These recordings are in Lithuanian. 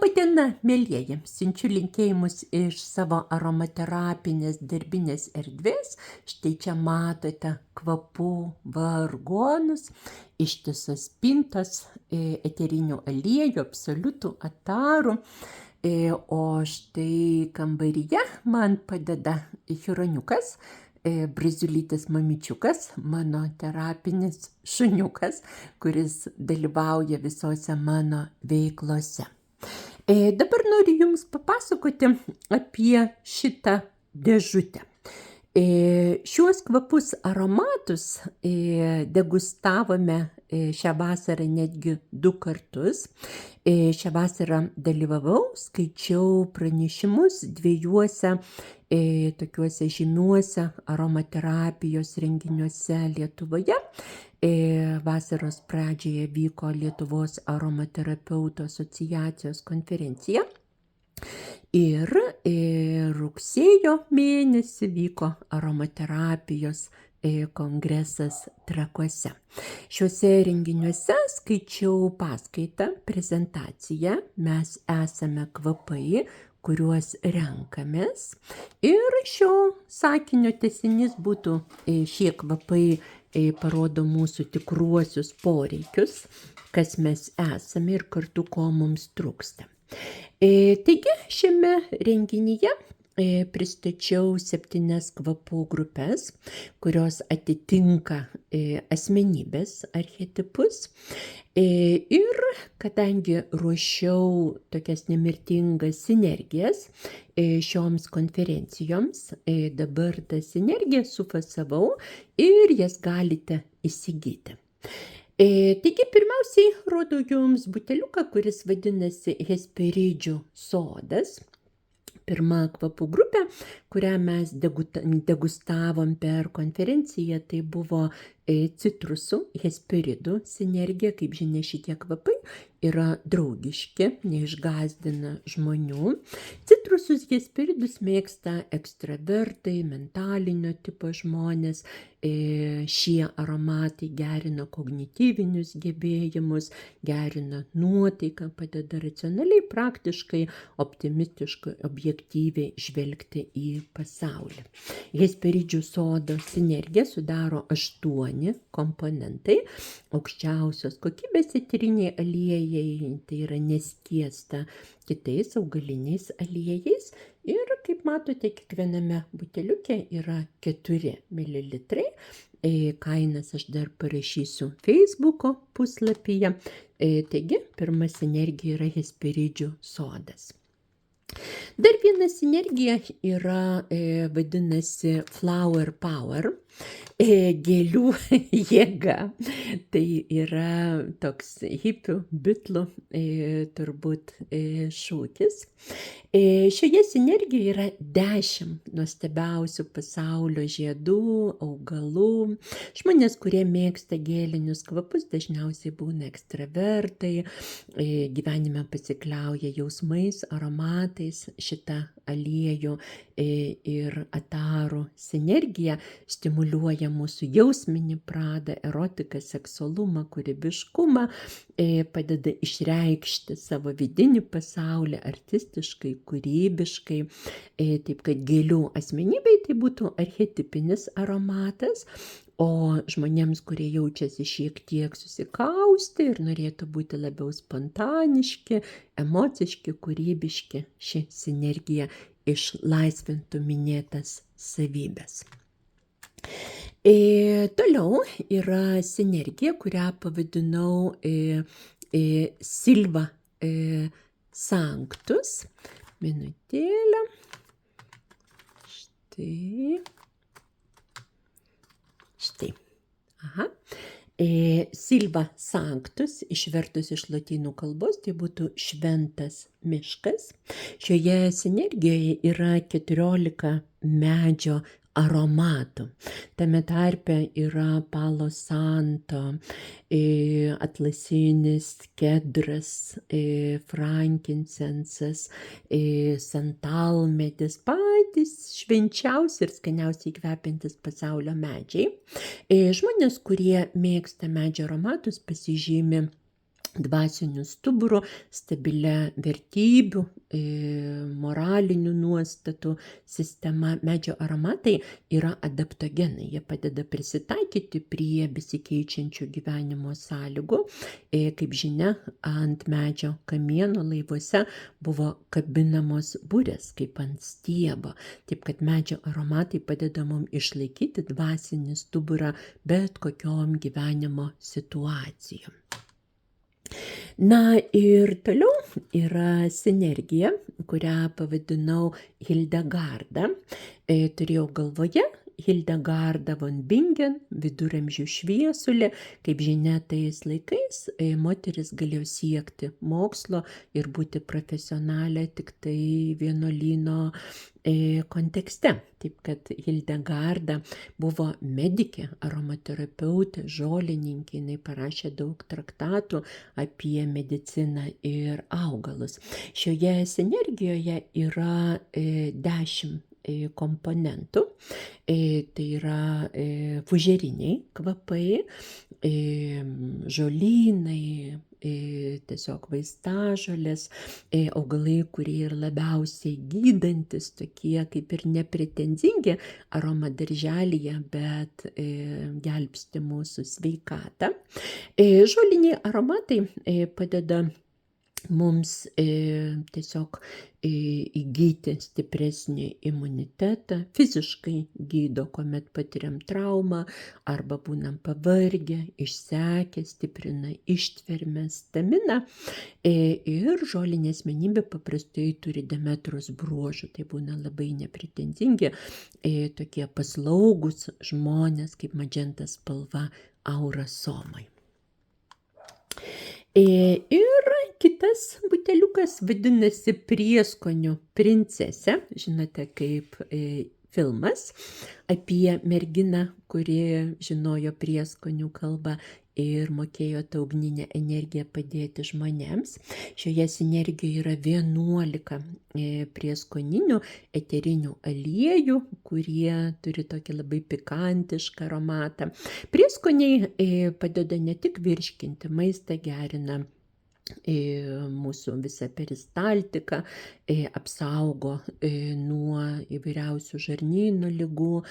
Labadiena, mielieji. Siunčiu linkėjimus iš savo aromaterapinės darbinės erdvės. Štai čia matote kvapų vargonus, ištisas pintas, eterinių aliejų, absoliutų, atarų. O štai kambaryje man padeda Hironiukas, Braziulytis mamyčiukas, mano terapinis šuniukas, kuris dalyvauja visose mano veiklose. Dabar noriu Jums papasakoti apie šitą dėžutę. Šiuos kvapus aromatus degustavome šią vasarą netgi 2 kartus. Šią vasarą dalyvavau, skaičiau pranešimus 2 tokiuose žymiuose aromaterapijos renginiuose Lietuvoje. Vasaros pradžioje vyko Lietuvos aromaterapeutų asociacijos konferencija. Ir rugsėjo mėnesį vyko aromaterapijos kongresas Trakuose. Šiuose renginiuose skaičiau paskaitą, prezentaciją. Mes esame kvapai, kuriuos renkamės. Ir šio sakinio tęsinys būtų šie kvapai parodo mūsų tikruosius poreikius, kas mes esame ir kartu ko mums trūksta. Taigi šiame renginyje pristačiau 7 kvapų grupės, kurios atitinka asmenybės archetipus. Ir kadangi ruošiau tokias nemirtingas sinergijas šioms konferencijoms, dabar tas sinergijas sufasavau ir jas galite įsigyti. Taigi pirmiausiai rodau Jums buteliuką, kuris vadinasi Hesperidžių sodas. Pirma kvapų grupė, kurią mes degustavom per konferenciją, tai buvo citrusų, hesperidų sinergija. Kaip žinia, šitie kvapai yra draugiški, neišgąsdina žmonių. Citrusus, hesperidus mėgsta ekstravertai, mentalinio tipo žmonės. Šie aromatai gerina kognityvinius gebėjimus, gerina nuotaiką, padeda racionaliai, praktiškai, optimistiškai, objektyviai žvelgti į pasaulį. Hesperidžių sodo sinergiją sudaro 8 komponentai. Aukščiausios kokybės eteriniai aliejai, tai yra neskiesta kitais augaliniais aliejais. Ir kaip matote, kiekviename buteliuke yra 4 ml. Kainas aš dar parašysiu Facebooko puslapyje. Taigi, pirma sinergija yra Hesperidžių sodas. Dar viena sinergija yra, vadinasi Flower Power, gėlių jėga. Tai yra toks hipių, bitlų turbūt šūkis. Šioje sinergijoje yra 10 nuostabiausių pasaulio žiedų, augalų. Žmonės, kurie mėgsta gėlinius kvapus, dažniausiai būna ekstravertai, gyvenime pasikliauja jausmais, aromatais. Šitą aliejų ir atarų sinergija stimuliuoja mūsų jausminį pradą, erotiką, seksualumą, kūrybiškumą, padeda išreikšti savo vidinį pasaulį artistiškai, kūrybiškai. Taip kad gėlių asmenybei tai būtų archetipinis aromatas, o žmonėms, kurie jaučiasi šiek tiek susikaustę ir norėtų būti labiau spontaniški, emociški, kūrybiški, ši sinergija išlaisvintų minėtas savybės. Toliau yra sinergija, kurią pavadinau Silva Sanctus. Minutėlę. Štai. Aha. Silva Sanctus, išvertus iš lotynų kalbos, tai būtų šventas miškas. Šioje sinergijoje yra 14 medžio aromatų. Tame tarpe yra palo santo, atlasinis kedras, frankincensas, santalmedis, patys švenčiausi ir skaniausiai kvepiantis pasaulio medžiai. Žmonės, kurie mėgsta medžio aromatus, pasižymi dvasiniu stuburu, stabilia vertybių, moralinių nuostatų sistema. Medžio aromatai yra adaptogenai, jie padeda prisitaikyti prie besikeičiančių gyvenimo sąlygų. Kaip žinia, ant medžio kamieno laivuose buvo kabinamos burės, kaip ant stiebo. Taip kad medžio aromatai padeda mums išlaikyti dvasinį stuburą bet kokiom gyvenimo situacijom. Na ir toliau yra sinergija, kurią pavadinau Hildegarda. Turėjau galvoje Hildegarda von Bingen, viduramžių šviesulė. Kaip žinia, tais laikais moteris galėjo siekti mokslo ir būti profesionalė tik tai vienuolyno kontekste. Taip kad Hildegarda buvo medikė, aromaterapeutė, žolininkė, jinai parašė daug traktatų apie mediciną ir augalus. Šioje sinergijoje yra 10 komponentų. Tai yra fužeriniai kvapai, žolynai, tiesiog vaistažolės, augalai, kurie yra labiausiai gydantis, tokie kaip ir nepretenzingi aromadarželyje, bet gelbsti mūsų sveikatą. Žoliniai aromatai padeda mums tiesiog įgyti stipresnį imunitetą, fiziškai gydo, kuomet patiriam traumą arba būnam pavargę, išsekę, stiprina ištvermę, staminą. Ir žolinė asmenybė paprastai turi Demetros bruožų, tai būna labai nepretenzingi, tokie paslaugus žmonės kaip magenta spalva aurasomai. Ir kitas buteliukas vadinasi Prieskonių princesė. Žinote, kaip filmas apie merginą, kuri žinojo prieskonių kalbą ir mokėjo tą ugninę energiją padėti žmonėms. Šioje sinergijoje yra 11 prieskoninių eterinių aliejų, kurie turi tokį labai pikantišką aromatą. Prieskoniai padeda ne tik virškinti maistą, gerina mūsų visą peristaltiką, apsaugo nuo įvairiausių žarnyno ligų,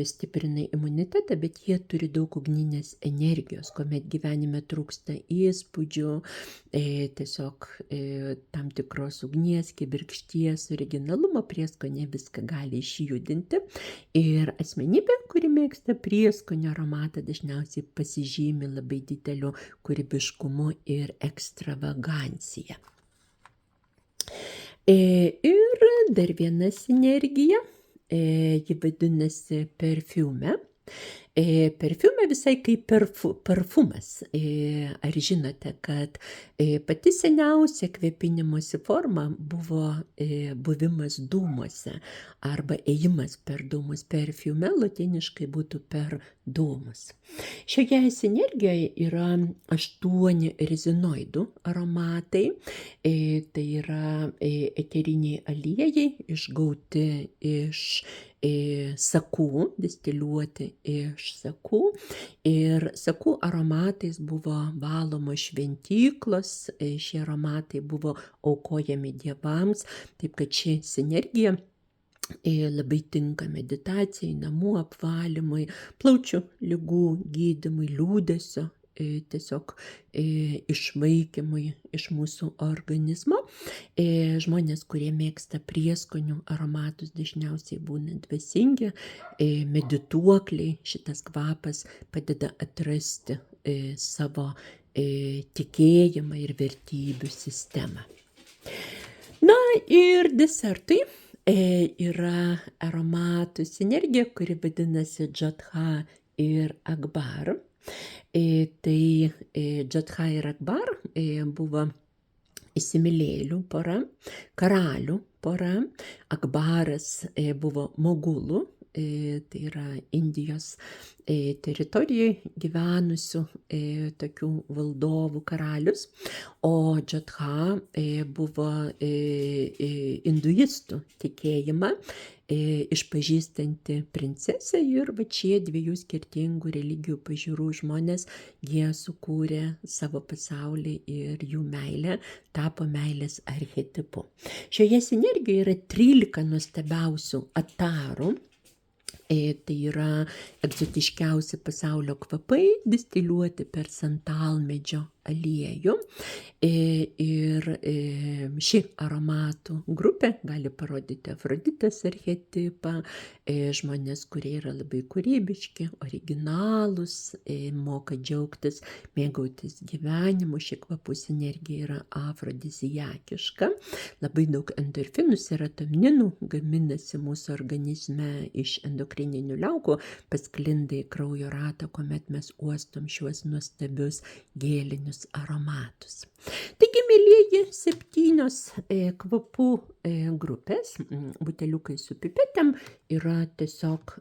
stiprina imunitetą, bet jie turi daug ugninės energijos, kuomet gyvenime trūksta įspūdžių, tiesiog tam tikros ugnies, kibirkšties, originalumo, prieskonė viską gali išjudinti. Ir asmenybė, kuri mėgsta prieskonio aromatą, dažniausiai pasižymi labai dideliu kūrybiškumu ir ekstravagancija. Ir dar viena sinergija, ji vadinasi perfume. Perfume visai kaip parfumas. Ar žinote, kad pati seniausia kvėpinimosi forma buvo buvimas dūmuose arba ėjimas per dūmus. Perfume lotiniškai būtų per dūmus. Šioje sinergijoje yra 8 rezinoidų aromatai. Tai yra eteriniai aliejai išgauti iš sakų, distiliuoti iš sakų. Ir sakų aromatais buvo valomos šventyklos, šie aromatai buvo aukojami dievams, taip kad ši sinergija labai tinka meditacijai, namų apvalymui, plaučių ligų gydymui, liūdesio tiesiog išvaikymui iš mūsų organizmo. Žmonės, kurie mėgsta prieskonių aromatus, dažniausiai būna dvasingi, medituokliai. Šitas kvapas padeda atrasti savo tikėjimą ir vertybių sistemą. Na ir desertui yra aromatų sinergija, kuri vadinasi Jodha ir Akbar. Tai Jodha ir Akbar buvo įsimylėjėlių pora, karalių pora. Akbaras buvo mogulų tai yra Indijos teritorijoje gyvenusių tokių valdovų karalius, o Džatha buvo hinduistų tikėjimą išpažįstanti princesė ir va šie dviejų skirtingų religijų pažiūrų žmonės, jie sukūrė savo pasaulį ir jų meilė tapo meilės archetipu. Šioje sinergijoje yra 13 nuostabiausių atarų. Tai yra egzotiškiausi pasaulio kvapai distiliuoti per santalmedžio aliejų. Ir ši aromatų grupė gali parodyti Afroditės archetipą, žmonės, kurie yra labai kūrybiški, originalūs, moka džiaugtis, mėgautis gyvenimu. Ši kvapų sinergija yra afrodiziakiška. Labai daug endorfinų, serotoninų gaminasi mūsų organizme iš endokrininių liaukų, pasklinda į kraujo ratą, kuomet mes uostom šiuos nuostabius gėlinius aromatus. Taigi, mielieji, 7 kvapų grupės, buteliukai su pipetėm, yra tiesiog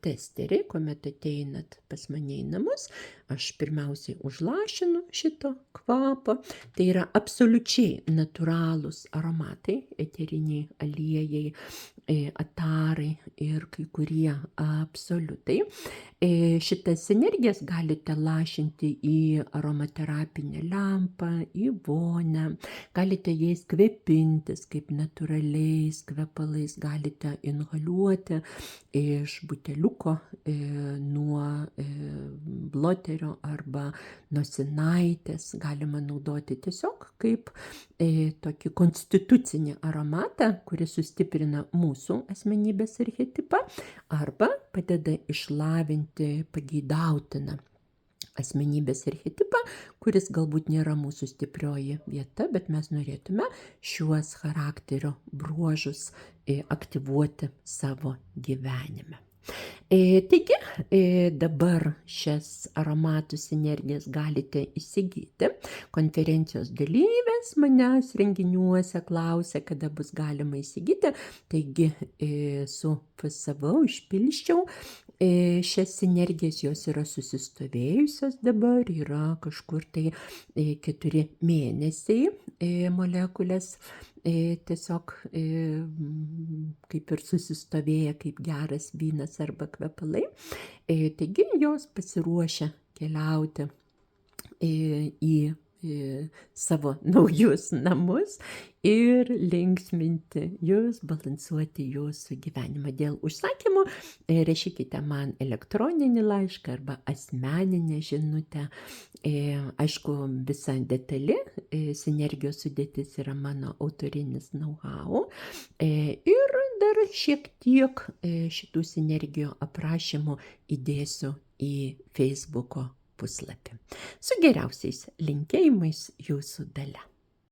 testeriai, kuomet ateinat pas mane į namus. Aš pirmiausiai užlašinu šito kvapo. Tai yra absoliučiai natūralūs aromatai, eteriniai aliejai, atarai ir kai kurie absoliutai. Šitas sinergijas galite lašinti į aromaterapinę lempą, į vonią, galite jais kvėpintis kaip natūraliais kvepalais, galite inhaliuoti iš buteliuko nuo bloterio arba nosinaitės, galima naudoti tiesiog kaip tokį konstitucinį aromatą, kuris sustiprina mūsų asmenybės archetipą arba padeda išlavinti pageidautiną asmenybės archetipą, kuris galbūt nėra mūsų stiprioji vieta, bet mes norėtume šiuos charakterio bruožus aktyvuoti savo gyvenime. Taigi, dabar šias aromatų sinergijas galite įsigyti. Konferencijos dalyvės manęs renginiuose klausia, kada bus galima įsigyti. Taigi, sufasavau, išpilščiau. Šias sinergijas, jos yra susistovėjusios dabar, yra kažkur tai 4 mėnesiai molekulės tiesiog kaip ir susistovėję kaip geras vynas arba kvepalai. Taigi jos pasiruošia keliauti į savo naujus namus ir linksminti jūs, balansuoti jūsų gyvenimą. Dėl užsakymų rašykite man elektroninį laišką arba asmeninę žinutę. Aišku, visa detali sinergijos sudėtis yra mano autorinis know-how. Ir dar šiek tiek šitų sinergijų aprašymų įdėsiu į Facebooko puslapį. Su geriausiais linkėjimais, jūsų Dalia.